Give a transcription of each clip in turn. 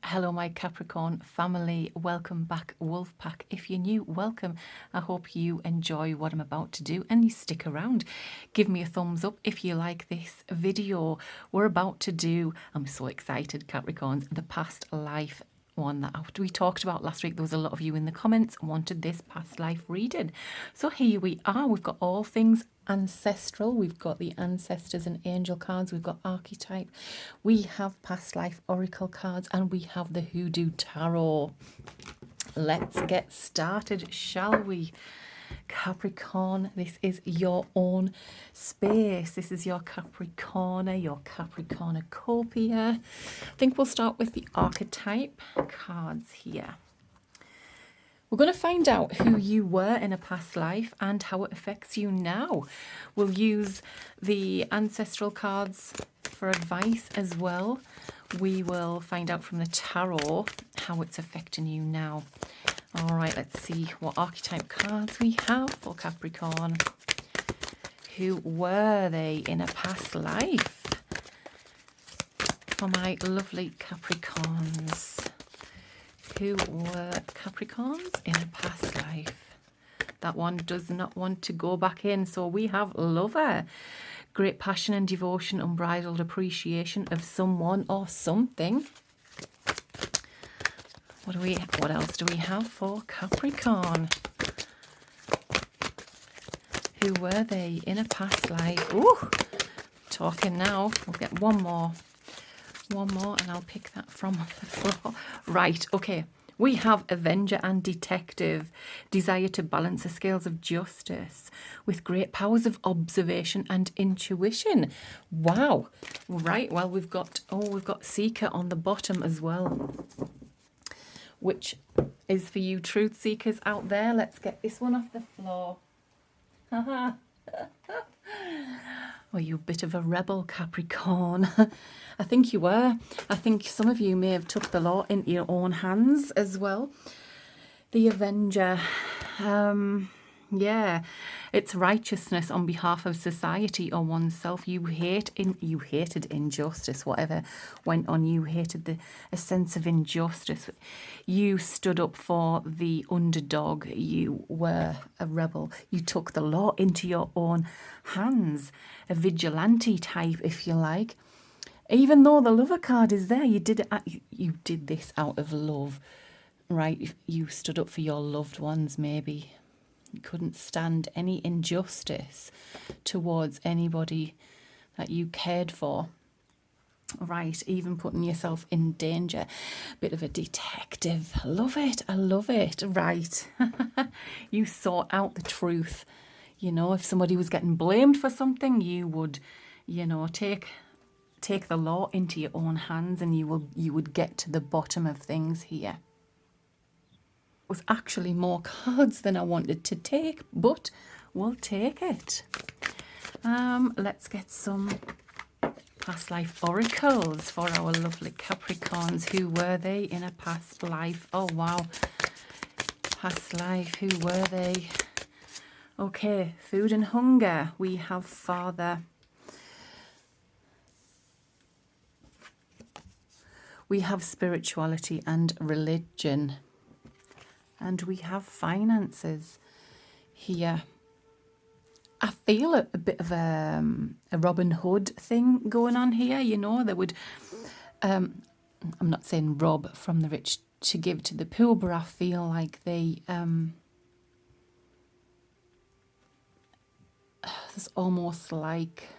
Hello, my Capricorn family. Welcome back, Wolfpack. If you're new, welcome. I hope you enjoy what I'm about to do and you stick around. Give me a thumbs up if you like this video. We're about to do, I'm so excited, Capricorns, the past life one that we talked about last week. There was a lot of you in the comments wanted this past life reading. So here we are. We've got all things ancestral. We've got the ancestors and angel cards. We've got archetype. We have past life oracle cards and we have the hoodoo tarot. Let's get started, shall we? Capricorn, this is your own space. This is your Capricorner, your Capricornucopia. I think we'll start with the archetype cards here. We're going to find out who you were in a past life and how it affects you now. We'll use the ancestral cards for advice as well. We will find out from the tarot how it's affecting you now. All right, let's see what archetype cards we have for Capricorn. Who were they in a past life? For my lovely Capricorns. Who were Capricorns in a past life? That one does not want to go back in. So we have lover. Great passion and devotion, unbridled appreciation of someone or something. What else do we have for Capricorn? Who were they in a past life? Ooh, talking now. We'll get one more and I'll pick that from the floor. Right, okay. We have Avenger and Detective. Desire to balance the scales of justice with great powers of observation and intuition. Wow. Right, well, we've got Seeker on the bottom as well, which is for you truth seekers out there. Let's get this one off the floor. Were you a bit of a rebel, Capricorn? I think you were. I think some of you may have took the law into your own hands as well. The Avenger. Yeah, it's righteousness on behalf of society or oneself. You hated injustice, whatever went on. You hated a sense of injustice. You stood up for the underdog. You were a rebel. You took the law into your own hands. A vigilante type, if you like. Even though the lover card is there, you did this out of love, right? You stood up for your loved ones, maybe. You couldn't stand any injustice towards anybody that you cared for. Right, even putting yourself in danger. Bit of a detective. Love it. I love it. Right. You sought out the truth. You know, if somebody was getting blamed for something, you would, take the law into your own hands and you would get to the bottom of things here. Was actually more cards than I wanted to take, but we'll take it. Let's get some past life oracles for our lovely Capricorns. Who were they in a past life? Oh wow, past life, who were they? Okay, food and hunger. We have father. We have spirituality and religion. And we have finances here. I feel a bit of a Robin Hood thing going on here. They would, I'm not saying rob from the rich to give to the poor, but I feel like they, there's almost like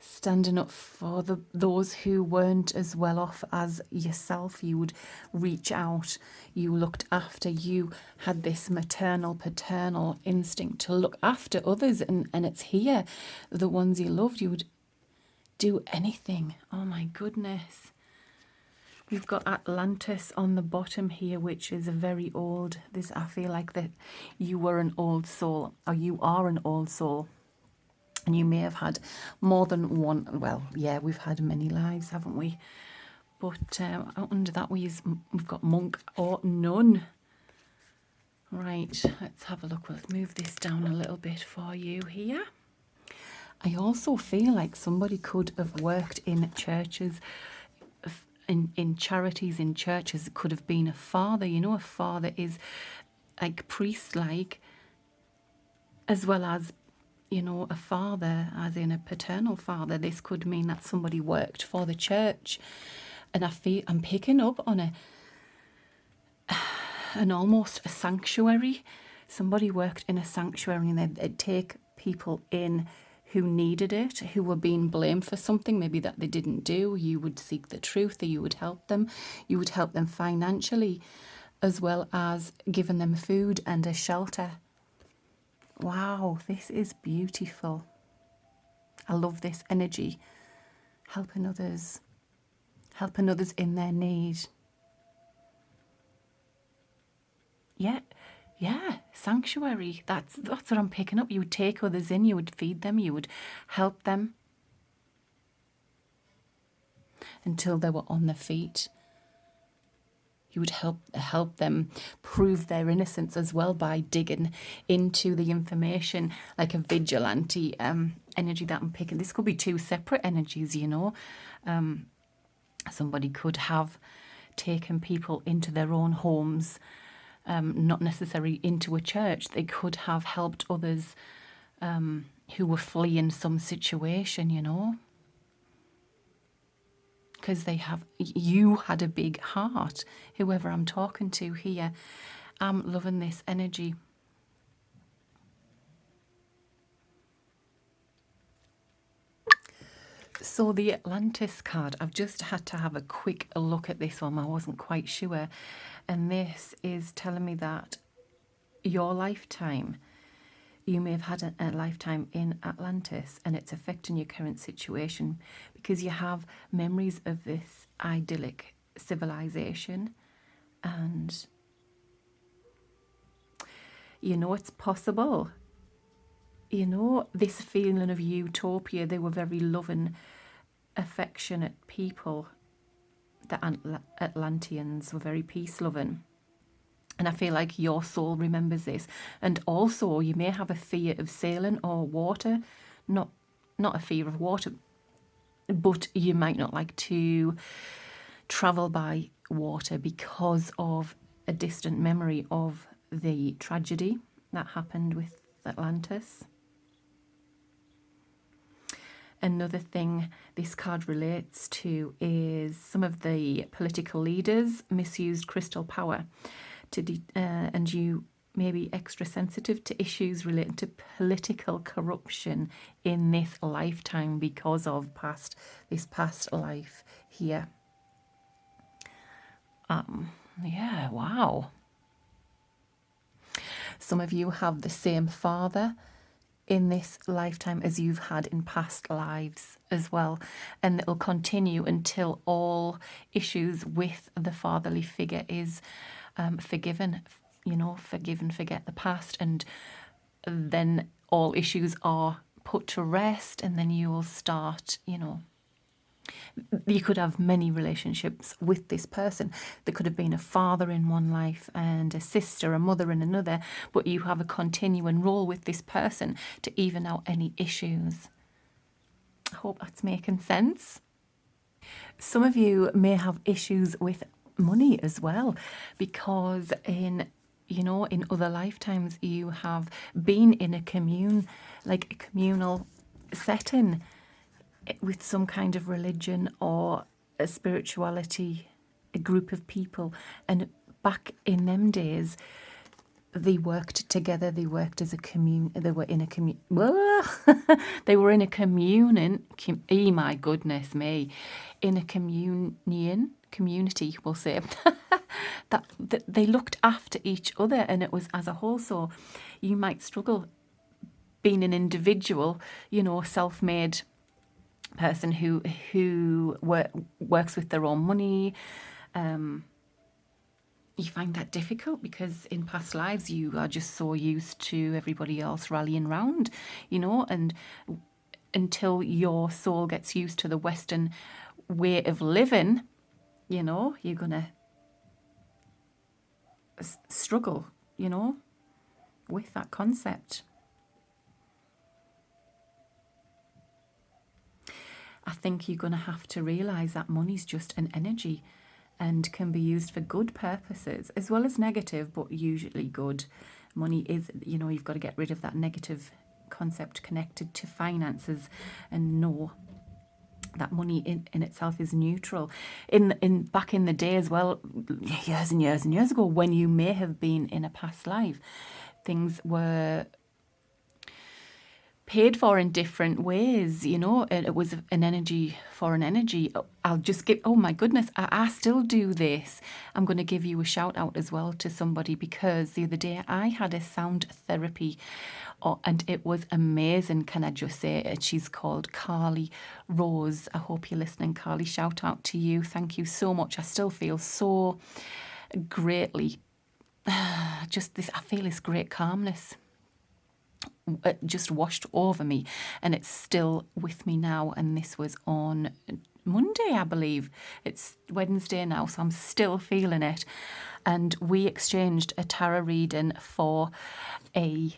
standing up for those who weren't as well off as yourself. You would reach out, you looked after, you had this maternal, paternal instinct to look after others, and it's here, the ones you loved, you would do anything. Oh my goodness. We've got Atlantis on the bottom here, which is a very old, I feel like that you were an old soul, or you are an old soul. And you may have had more than one. Well, yeah, we've had many lives, haven't we? But under that we've got monk or nun. Right, let's have a look. Let's move this down a little bit for you here. I also feel like somebody could have worked in churches in charities, in churches. It could have been a father. You know, a father is like priest-like, as well as, you know, a father, as in a paternal father. This could mean that somebody worked for the church. And I'm picking up on an almost a sanctuary. Somebody worked in a sanctuary, and they'd take people in who needed it, who were being blamed for something maybe that they didn't do. You would seek the truth, or you would help them. You would help them financially, as well as giving them food and a shelter. Wow, this is beautiful. I love this energy. Helping others in their need. Yeah, sanctuary. That's what I'm picking up. You would take others in, you would feed them, you would help them until they were on their feet. You would help them prove their innocence as well by digging into the information, like a vigilante energy that I'm picking. This could be two separate energies, you know. Somebody could have taken people into their own homes, not necessarily into a church. They could have helped others who were fleeing some situation, you know. Because you had a big heart, whoever I'm talking to here. I'm loving this energy. So the Atlantis card, I've just had to have a quick look at this one. I wasn't quite sure. And this is telling me that your lifetime, you may have had a lifetime in Atlantis, and it's affecting your current situation because you have memories of this idyllic civilization. And you know it's possible. You know, this feeling of utopia, they were very loving, affectionate people. The Atlanteans were very peace-loving. And I feel like your soul remembers this. And also, you may have a fear of sailing or water. Not a fear of water, but you might not like to travel by water because of a distant memory of the tragedy that happened with Atlantis. Another thing this card relates to is some of the political leaders misused crystal power and you may be extra sensitive to issues related to political corruption in this lifetime because of this past life here. Yeah, wow. Some of you have the same father in this lifetime as you've had in past lives as well, and it'll continue until all issues with the fatherly figure is forgiven. You know, forget the past, and then all issues are put to rest, and then you will start, you know. You could have many relationships with this person. There could have been a father in one life and a sister, a mother in another, but you have a continuing role with this person to even out any issues. I hope that's making sense. Some of you may have issues with money as well, because in other lifetimes you have been in a communal setting with some kind of religion or a spirituality, a group of people. And back in them days, they worked together, they worked as a commune, they were in a they were in a communion, my goodness me, in a community, we'll say, that they looked after each other, and it was as a whole. So you might struggle being an individual, you know, self-made person who works with their own money. You find that difficult because in past lives you are just so used to everybody else rallying round, you know, and until your soul gets used to the Western way of living, you know, you're gonna struggle, you know, with that concept. I think you're going to have to realise that money's just an energy and can be used for good purposes as well as negative, but usually good. Money is, you've got to get rid of that negative concept connected to finances and know that money in itself is neutral. Back in the day as well, years and years and years ago, when you may have been in a past life, things were paid for in different ways, and it was an energy for an energy. I'll just give, oh my goodness, I still do this. I'm going to give you a shout out as well to somebody, because the other day I had a sound therapy, and it was amazing. Can I just say, she's called Carly Rose. I hope you're listening, Carly. Shout out to you. Thank you so much. I still feel so greatly, I feel this great calmness just washed over me, and it's still with me now. And this was on Monday, I believe. It's Wednesday now, so I'm still feeling it. And we exchanged a tarot reading for a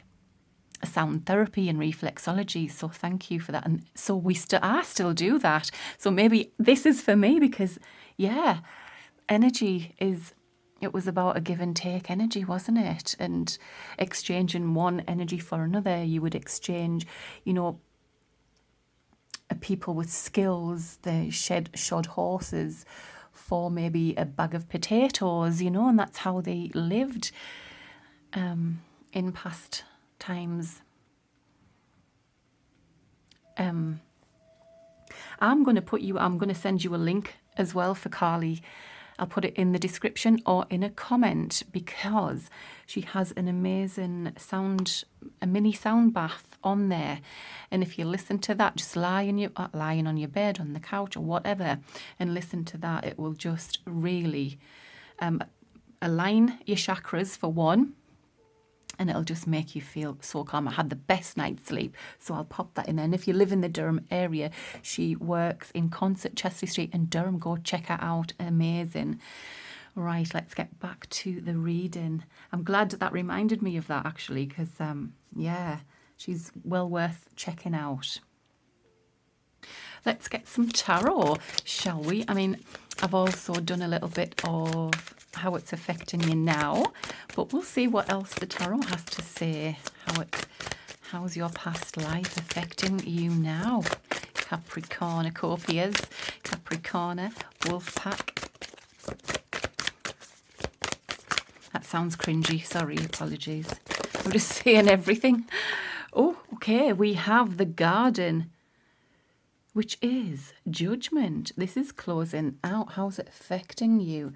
sound therapy and reflexology, so thank you for that. And so I still do that, so maybe this is for me, because energy is, it was about a give and take energy, wasn't it? And exchanging one energy for another. You would exchange, people with skills, they shod horses for maybe a bag of potatoes, and that's how they lived in past times. I'm going to send you a link as well for Carly. I'll put it in the description or in a comment, because she has an amazing a mini sound bath on there. And if you listen to that, just lying on your bed, on the couch or whatever, and listen to that, it will just really align your chakras for one, and it'll just make you feel so calm. I had the best night's sleep, so I'll pop that in there. And if you live in the Durham area, she works in Concert, Chesley Street in Durham. Go check her out. Amazing. Right, let's get back to the reading. I'm glad that reminded me of that, actually, because, she's well worth checking out. Let's get some tarot, shall we? I mean, I've also done a little bit of how it's affecting you now, but we'll see what else the tarot has to say. How's your past life affecting you now? Capricornucopias, Capricorna, Wolfpack. That sounds cringy. Sorry, apologies. I'm just saying everything. Oh, okay. We have the Garden, which is Judgment. This is closing out. How's it affecting you?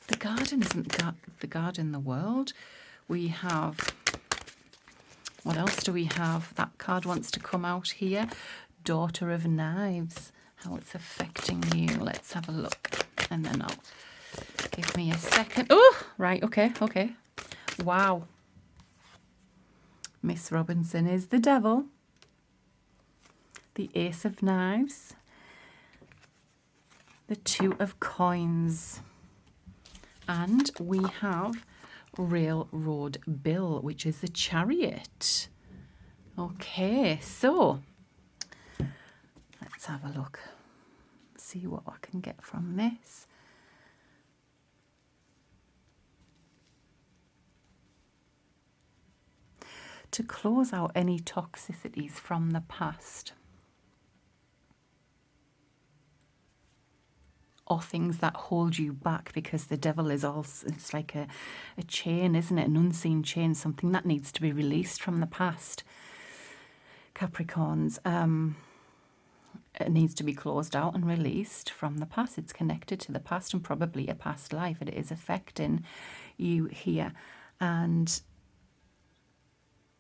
The Garden isn't the garden, the world. We have, what else do we have? That card wants to come out here. Daughter of Knives. How it's affecting you. Let's have a look. And then give me a second. Oh, right. Okay. Wow. Miss Robinson is the devil. The Ace of Knives. The Two of Coins. And we have Railroad Bill, which is the Chariot. Okay, so let's have a look. See what I can get from this. To close out any toxicities from the past, or things that hold you back, because the devil is also, it's like a chain, isn't it? An unseen chain, something that needs to be released from the past. Capricorns, it needs to be closed out and released from the past. It's connected to the past and probably a past life. It is affecting you here. And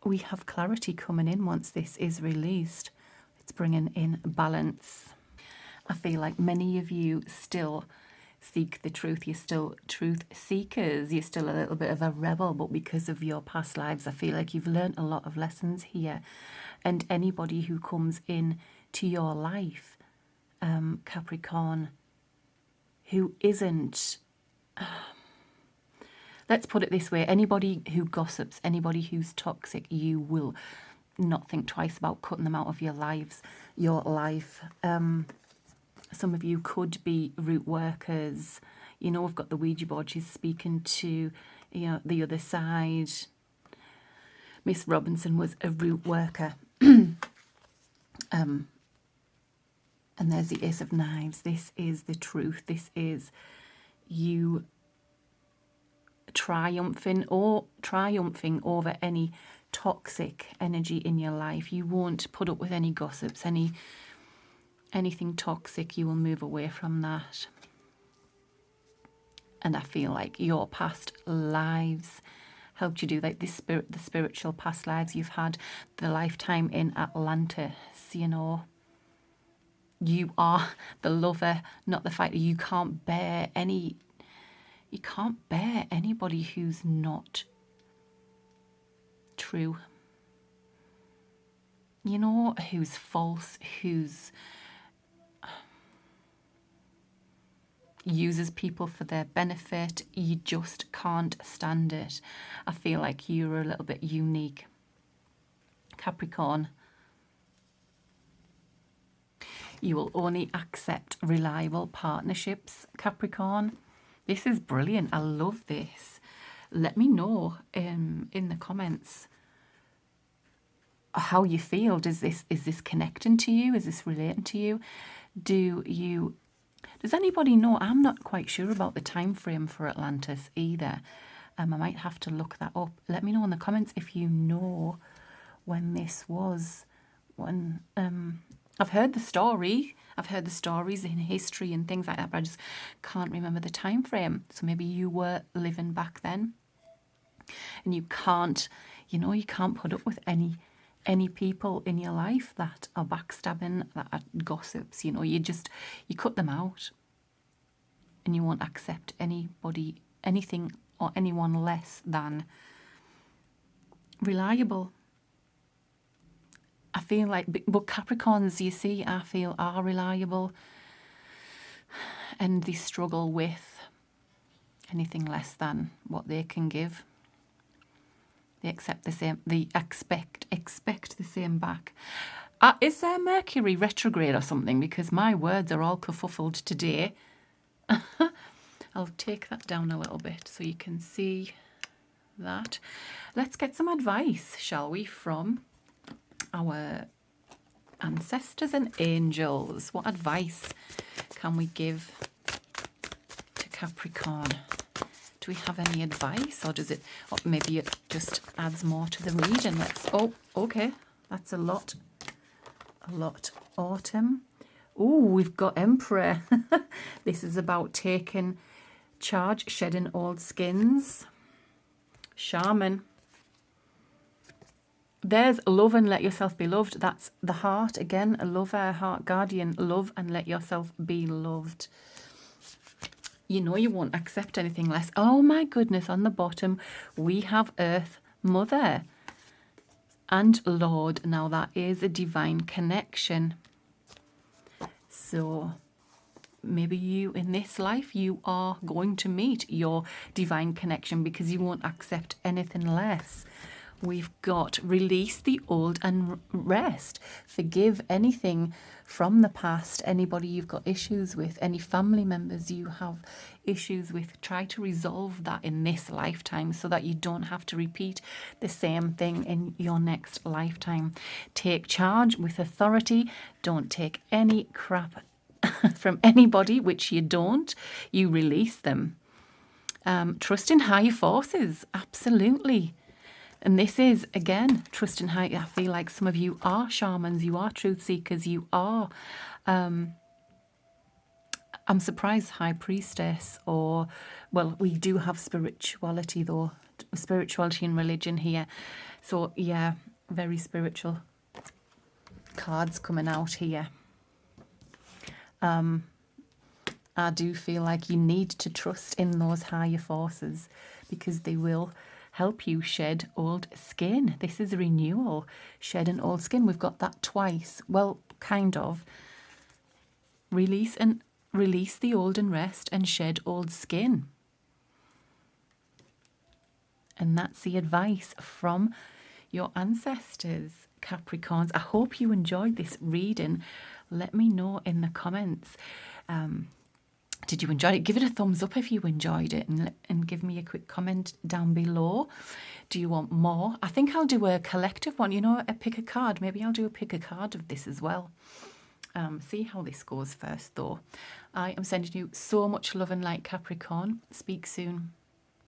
we have clarity coming in once this is released. It's bringing in balance. I feel like many of you still seek the truth. You're still truth seekers. You're still a little bit of a rebel, but because of your past lives, I feel like you've learned a lot of lessons here. And anybody who comes in to your life, Capricorn, who isn't, let's put it this way, anybody who gossips, anybody who's toxic, you will not think twice about cutting them out of your life. Some of you could be root workers. You know, we've got the Ouija board. She's speaking to, you know, the other side. Miss Robinson was a root worker. And there's the Ace of Knives. This is the truth. This is you triumphing over any toxic energy in your life. You won't put up with any gossips, anything toxic. You will move away from that. And I feel like your past lives helped you do, like the spiritual past lives you've had, the lifetime in Atlantis, you know. You are the lover, not the fighter. You can't bear anybody who's not true. You know, who's false, who's uses people for their benefit. You just can't stand it. I feel like you're a little bit unique, Capricorn. You will only accept reliable partnerships, Capricorn. This is brilliant. I love this. Let me know in the comments how you feel. Is this connecting to you? Is this relating to you? Does anybody know? I'm not quite sure about the time frame for Atlantis either. I might have to look that up. Let me know in the comments if you know when this was. When I've heard the story. I've heard the stories in history and things like that, but I just can't remember the time frame. So maybe you were living back then, and you can't put up with any people in your life that are backstabbing, that are gossips. You know, you cut them out, and you won't accept anybody, anything, or anyone less than reliable. I feel like, but Capricorns, you see, I feel are reliable, and they struggle with anything less than what they can give. They accept the same. They expect the same back. Is there Mercury retrograde or something? Because my words are all kerfuffled today. I'll take that down a little bit so you can see that. Let's get some advice, shall we, from our ancestors and angels. What advice can we give to Capricorn? Do we have any advice, or does it, or maybe it just adds more to the reading? Okay, that's a lot autumn. Oh, we've got Emperor. This is about taking charge, shedding old skins. Shaman. There's love and let yourself be loved. That's the heart again. A lover, heart guardian. Love and let yourself be loved. You know you won't accept anything less. Oh my goodness, on the bottom we have Earth Mother and Lord. Now that is a divine connection. So maybe you, in this life, you are going to meet your divine connection because you won't accept anything less. We've got release the old and rest. Forgive anything from the past, anybody you've got issues with, any family members you have issues with. Try to resolve that in this lifetime so that you don't have to repeat the same thing in your next lifetime. Take charge with authority. Don't take any crap from anybody, which you don't. You release them. Trust in higher forces. Absolutely. And this is, again, trust in high. I feel like some of you are shamans, you are truth seekers, you are, I'm surprised, high priestess, or, well, we do have spirituality though, spirituality and religion here. So, yeah, very spiritual cards coming out here. I do feel like you need to trust in those higher forces because they will help you shed old skin. This is a renewal. Shed an old skin. We've got that twice. Well, kind of. Release the old and rest and shed old skin. And that's the advice from your ancestors, Capricorns. I hope you enjoyed this reading. Let me know in the comments. Did you enjoy it? Give it a thumbs up if you enjoyed it, and give me a quick comment down below. Do you want more? I think I'll do a collective one, you know, a pick a card. Maybe I'll do a pick a card of this as well. See how this goes first though. I am sending you so much love and light, Capricorn. Speak soon.